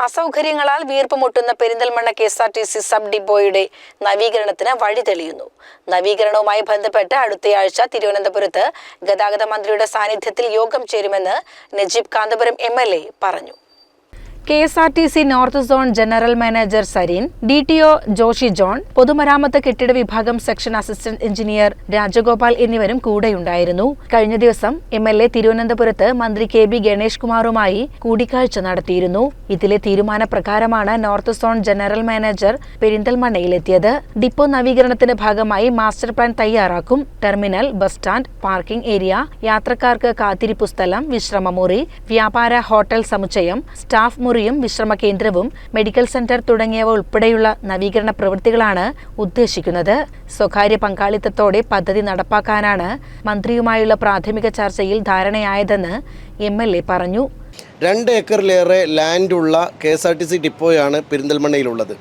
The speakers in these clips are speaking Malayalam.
അസൗകര്യങ്ങളാൽ വീർപ്പുമുട്ടുന്ന പെരിന്തൽമണ്ണ KSRTC സബ് ഡിപ്പോയുടെ നവീകരണത്തിന് വഴി തെളിയുന്നു. നവീകരണവുമായി ബന്ധപ്പെട്ട് അടുത്തയാഴ്ച തിരുവനന്തപുരത്ത് ഗതാഗത മന്ത്രിയുടെ സാന്നിധ്യത്തിൽ യോഗം ചേരുമെന്ന് നജീബ് കാന്തപുരം MLA പറഞ്ഞു. KSRTC north zone general manager Sareen, DTO Joshi John, പൊതുമരാമത്ത് കെട്ടിട വിഭാഗം സെക്ഷൻ അസിസ്റ്റന്റ് എഞ്ചിനീയർ രാജഗോപാൽ എന്നിവരും കൂടെയുണ്ടായിരുന്നു. കഴിഞ്ഞ ദിവസം MLA തിരുവനന്തപുരത്ത് മന്ത്രി KB ഗണേഷ് കുമാറുമായി കൂടിക്കാഴ്ച നടത്തിയിരുന്നു. ഇതിലെ തീരുമാനപ്രകാരമാണ് നോർത്ത് സോൺ ജനറൽ മാനേജർ പെരിന്തൽമണ്ണയിലെത്തിയത്. ഡിപ്പോ നവീകരണത്തിന്റെ ഭാഗമായി മാസ്റ്റർ പ്ലാൻ തയ്യാറാക്കും. Terminal, bus stand, parking area, യാത്രക്കാർക്ക് കാത്തിരിപ്പു സ്ഥലം, വിശ്രമമുറി, വ്യാപാര ഹോട്ടൽ സമുച്ചയം, സ്റ്റാഫ് മുറി, വിശ്രമ കേന്ദ്രവും മെഡിക്കൽ സെന്റർ തുടങ്ങിയവ ഉൾപ്പെടെയുള്ള നവീകരണ പ്രവൃത്തികളാണ് ഉദ്ദേശിക്കുന്നത്. സ്വകാര്യ പങ്കാളിത്തത്തോടെ പദ്ധതി നടപ്പാക്കാനാണ് മന്ത്രിയുമായുള്ള പ്രാഥമിക ചർച്ചയിൽ ധാരണയായതെന്ന് MLA പറഞ്ഞു. 2 ഏക്കറിലേറെ ലാൻഡുള്ള KSRTC ഡിപ്പോയാണ് പെരിന്തൽമണ്ണയിലുള്ളത്.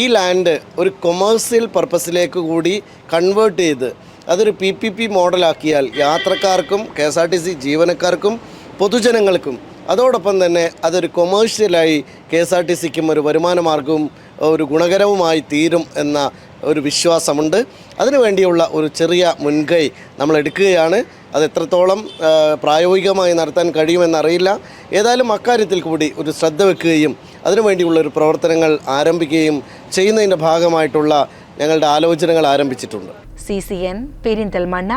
ഈ ലാൻഡ് ഒരു കൊമേഴ്സ്യൽ പർപ്പസിലേക്ക് കൂടി കൺവേർട്ട് ചെയ്ത് അതൊരു PPP മോഡലാക്കിയാൽ യാത്രക്കാർക്കും KSRTC ജീവനക്കാർക്കും പൊതുജനങ്ങൾക്കും അതോടൊപ്പം തന്നെ അതൊരു കൊമേഴ്ഷ്യലായി KSRTCക്കും ഒരു വരുമാന മാർഗവും ഒരു ഗുണകരവുമായി തീരും എന്ന ഒരു വിശ്വാസമുണ്ട്. അതിനുവേണ്ടിയുള്ള ഒരു ചെറിയ മുൻകൈ നമ്മൾ എടുക്കുകയാണ്. അത് എത്രത്തോളം പ്രായോഗികമായി നടത്താൻ കഴിയുമെന്നറിയില്ല. ഏതായാലും അക്കാര്യത്തിൽ കൂടി ഒരു ശ്രദ്ധ വെക്കുകയും അതിനുവേണ്ടിയുള്ള ഒരു പ്രവർത്തനങ്ങൾ ആരംഭിക്കുകയും ചെയ്യുന്നതിൻ്റെ ഭാഗമായിട്ടുള്ള ഞങ്ങളുടെ ആലോചനകൾ ആരംഭിച്ചിട്ടുണ്ട്. CCN പെരിന്തൽമണ്ണ.